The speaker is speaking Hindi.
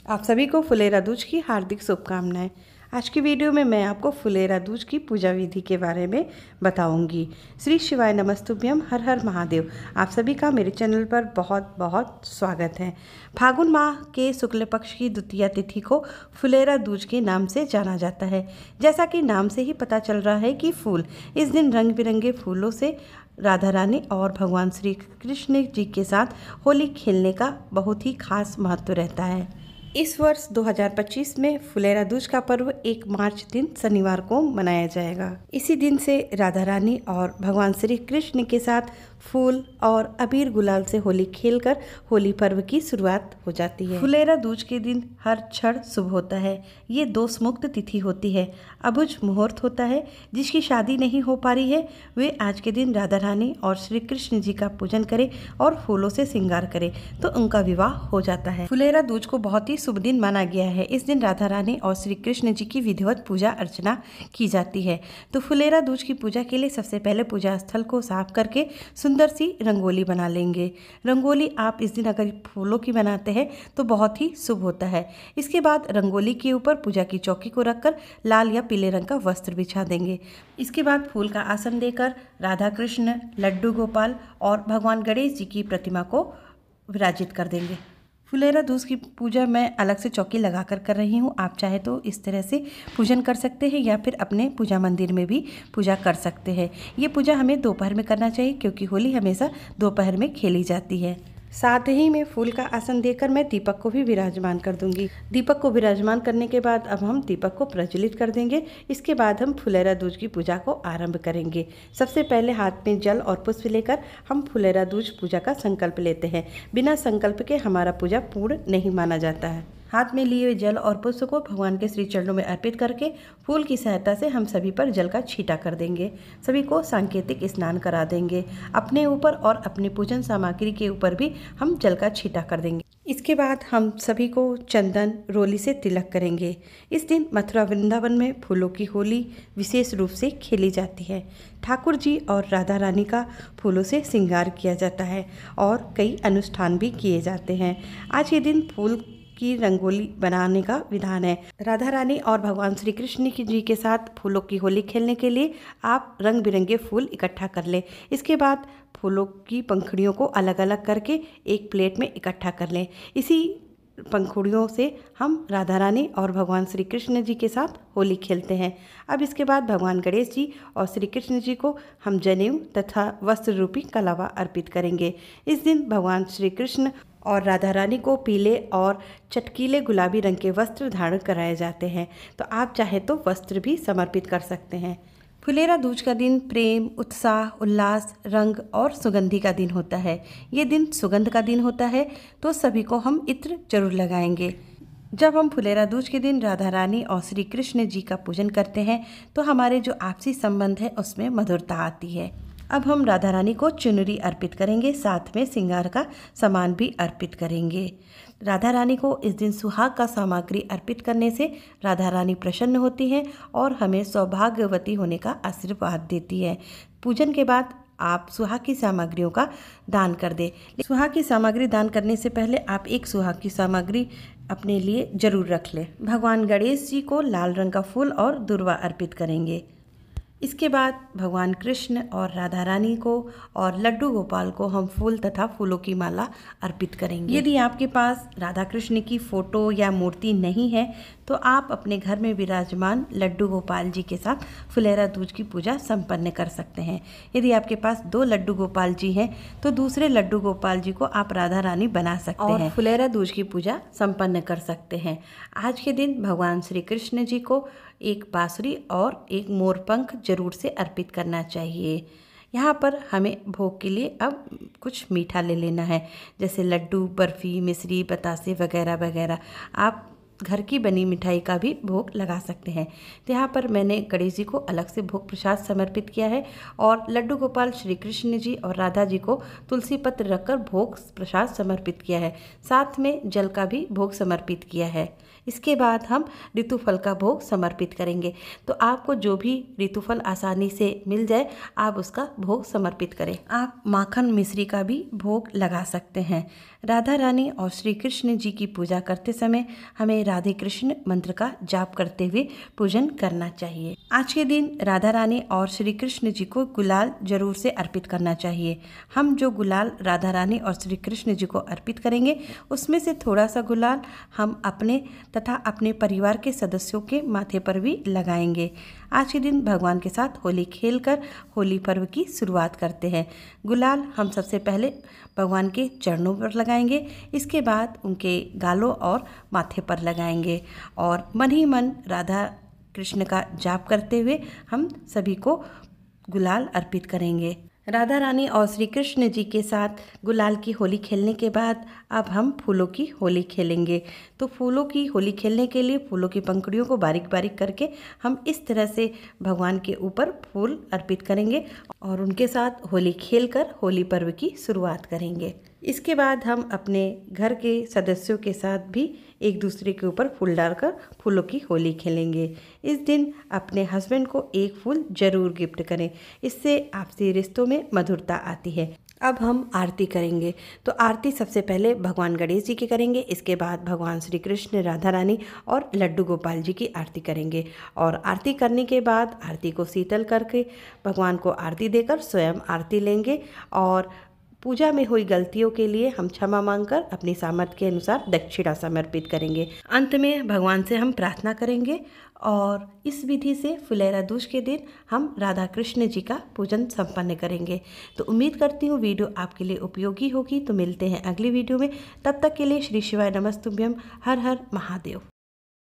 आप सभी को फुलेरा दूज की हार्दिक शुभकामनाएं। आज की वीडियो में मैं आपको फुलेरा दूज की पूजा विधि के बारे में बताऊंगी। श्री शिवाय नमस्तुभ्यम, हर हर महादेव। आप सभी का मेरे चैनल पर बहुत बहुत स्वागत है। फागुन माह के शुक्ल पक्ष की द्वितीया तिथि को फुलेरा दूज के नाम से जाना जाता है। जैसा कि नाम से ही पता चल रहा है कि फूल, इस दिन रंग बिरंगे फूलों से राधा रानी और भगवान श्री कृष्ण जी के साथ होली खेलने का बहुत ही खास महत्व रहता है। इस वर्ष 2025 में फुलेरा दूज का पर्व 1 मार्च दिन शनिवार को मनाया जाएगा। इसी दिन से राधा रानी और भगवान श्री कृष्ण के साथ फूल और अबीर गुलाल से होली खेलकर होली पर्व की शुरुआत हो जाती है। फुलेरा दूज के दिन हर क्षण शुभ होता है। ये दोष मुक्त तिथि होती है। अबुझ मुहूर्त होता है। जिसकी शादी नहीं हो पा रही है वे आज के दिन राधा रानी और श्री कृष्ण जी का पूजन करें और फूलों से श्रृंगार करें तो उनका विवाह हो जाता है। फुलेरा दूज को बहुत ही शुभ दिन माना गया है। इस दिन राधा रानी और श्री कृष्ण जी की विधिवत पूजा अर्चना की जाती है। तो फुलेरा दूज की पूजा के लिए सबसे पहले पूजा स्थल को साफ करके सुंदर सी रंगोली बना लेंगे। रंगोली आप इस दिन अगर फूलों की बनाते हैं तो बहुत ही शुभ होता है। इसके बाद रंगोली के ऊपर पूजा की चौकी को रखकर लाल या पीले रंग का वस्त्र बिछा देंगे। इसके बाद फूल का आसन देकर राधा कृष्ण, लड्डू गोपाल और भगवान गणेश जी की प्रतिमा को विराजित कर देंगे। फुलेरा दूज की पूजा मैं अलग से चौकी लगाकर कर रही हूँ। आप चाहे तो इस तरह से पूजन कर सकते हैं या फिर अपने पूजा मंदिर में भी पूजा कर सकते हैं। ये पूजा हमें दोपहर में करना चाहिए क्योंकि होली हमेशा दोपहर में खेली जाती है। साथ ही में फूल का आसन देकर मैं दीपक को भी विराजमान कर दूंगी। दीपक को विराजमान करने के बाद अब हम दीपक को प्रज्वलित कर देंगे। इसके बाद हम फुलेरा दूज की पूजा को आरंभ करेंगे। सबसे पहले हाथ में जल और पुष्प लेकर हम फुलेरा दूज पूजा का संकल्प लेते हैं। बिना संकल्प के हमारा पूजा पूर्ण नहीं माना जाता है। हाथ में लिए हुए जल और पुष्प को भगवान के श्री चरणों में अर्पित करके फूल की सहायता से हम सभी पर जल का छींटा कर देंगे। सभी को सांकेतिक स्नान करा देंगे। अपने ऊपर और अपने पूजन सामग्री के ऊपर भी हम जल का छींटा कर देंगे। इसके बाद हम सभी को चंदन रोली से तिलक करेंगे। इस दिन मथुरा वृंदावन में फूलों की होली विशेष रूप से खेली जाती है। ठाकुर जी और राधा रानी का फूलों से श्रृंगार किया जाता है और कई अनुष्ठान भी किए जाते हैं। आज के दिन फूल की रंगोली बनाने का विधान है। राधा रानी और भगवान श्री कृष्ण जी के साथ फूलों की होली खेलने के लिए आप रंग बिरंगे फूल इकट्ठा कर लें। इसके बाद फूलों की पंखुड़ियों को अलग अलग करके एक प्लेट में इकट्ठा कर लें। इसी पंखुड़ियों से हम राधा रानी और भगवान श्री कृष्ण जी के साथ होली खेलते हैं। अब इसके बाद भगवान गणेश जी और श्री कृष्ण जी को हम जनेऊ तथा वस्त्र रूपी कलावा अर्पित करेंगे। इस दिन भगवान श्री कृष्ण और राधा रानी को पीले और चटकीले गुलाबी रंग के वस्त्र धारण कराए जाते हैं। तो आप चाहे तो वस्त्र भी समर्पित कर सकते हैं। फुलेरा दूज का दिन प्रेम, उत्साह, उल्लास, रंग और सुगंधि का दिन होता है। ये दिन सुगंध का दिन होता है तो सभी को हम इत्र जरूर लगाएंगे। जब हम फुलेरा दूज के दिन राधा रानी और श्री कृष्ण जी का पूजन करते हैं तो हमारे जो आपसी संबंध है उसमें मधुरता आती है। अब हम राधा रानी को चुनरी अर्पित करेंगे, साथ में श्रृंगार का सामान भी अर्पित करेंगे। राधा रानी को इस दिन सुहाग का सामग्री अर्पित करने से राधा रानी प्रसन्न होती हैं और हमें सौभाग्यवती होने का आशीर्वाद देती है। पूजन के बाद आप सुहाग की सामग्रियों का दान कर दें। सुहाग की सामग्री दान करने से पहले आप एक सुहाग की सामग्री अपने लिए जरूर रख लें। भगवान गणेश जी को लाल रंग का फूल और दुर्वा अर्पित करेंगे। इसके बाद भगवान कृष्ण और राधा रानी को और लड्डू गोपाल को हम फूल तथा फूलों की माला अर्पित करेंगे। यदि आपके पास राधा कृष्ण की फोटो या मूर्ति नहीं है तो आप अपने घर में विराजमान लड्डू गोपाल जी के साथ फुलेरा दूज की पूजा संपन्न कर सकते हैं। यदि आपके पास 2 लड्डू गोपाल जी हैं तो दूसरे लड्डू गोपाल जी को आप राधा रानी बना सकते हैं और फुलेरा दूज की पूजा संपन्न कर सकते हैं। आज के दिन भगवान श्री कृष्ण जी को एक बांसुरी और एक मोरपंख जरूर से अर्पित करना चाहिए। यहाँ पर हमें भोग के लिए अब कुछ मीठा ले लेना है, जैसे लड्डू, बर्फ़ी, मिश्री, बतासे वगैरह वगैरह। आप घर की बनी मिठाई का भी भोग लगा सकते हैं। तो यहाँ पर मैंने गणेश जी को अलग से भोग प्रसाद समर्पित किया है और लड्डू गोपाल श्री कृष्ण जी और राधा जी को तुलसी पत्र रखकर भोग प्रसाद समर्पित किया है। साथ में जल का भी भोग समर्पित किया है। इसके बाद हम ऋतुफल का भोग समर्पित करेंगे। तो आपको जो भी ऋतुफल आसानी से मिल जाए आप उसका भोग समर्पित करें। आप माखन मिश्री का भी भोग लगा सकते हैं। राधा रानी और श्री कृष्ण जी की पूजा करते समय हमें राधे कृष्ण मंत्र का जाप करते हुए पूजन करना चाहिए। आज के दिन राधा रानी और श्री कृष्ण जी को गुलाल जरूर से अर्पित करना चाहिए। हम जो गुलाल राधा रानी और श्री कृष्ण जी को अर्पित करेंगे उसमें से थोड़ा सा गुलाल हम अपने तथा अपने परिवार के सदस्यों के माथे पर भी लगाएंगे। आज के दिन भगवान के साथ होली खेलकर होली पर्व की शुरुआत करते हैं। गुलाल हम सबसे पहले भगवान के चरणों पर लगाएंगे, इसके बाद उनके गालों और माथे पर लगाएंगे और मन ही मन राधा कृष्ण का जाप करते हुए हम सभी को गुलाल अर्पित करेंगे। राधा रानी और श्री कृष्ण जी के साथ गुलाल की होली खेलने के बाद अब हम फूलों की होली खेलेंगे। तो फूलों की होली खेलने के लिए फूलों की पंखुड़ियों को बारीक बारीक करके हम इस तरह से भगवान के ऊपर फूल अर्पित करेंगे और उनके साथ होली खेलकर होली पर्व की शुरुआत करेंगे। इसके बाद हम अपने घर के सदस्यों के साथ भी एक दूसरे के ऊपर फूल डालकर फूलों की होली खेलेंगे। इस दिन अपने हस्बैंड को एक फूल जरूर गिफ्ट करें, इससे आपसी रिश्तों में मधुरता आती है। अब हम आरती करेंगे। तो आरती सबसे पहले भगवान गणेश जी की करेंगे, इसके बाद भगवान श्री कृष्ण, राधा रानी और लड्डू गोपाल जी की आरती करेंगे। और आरती करने के बाद आरती को शीतल करके भगवान को आरती देकर स्वयं आरती लेंगे और पूजा में हुई गलतियों के लिए हम क्षमा मांगकर अपनी सामर्थ्य के अनुसार दक्षिणा समर्पित करेंगे। अंत में भगवान से हम प्रार्थना करेंगे और इस विधि से फुलेरा दूज के दिन हम राधा कृष्ण जी का पूजन संपन्न करेंगे। तो उम्मीद करती हूँ वीडियो आपके लिए उपयोगी होगी। तो मिलते हैं अगली वीडियो में, तब तक के लिए श्री शिवाय नमस्तुभ्यम। हर हर महादेव।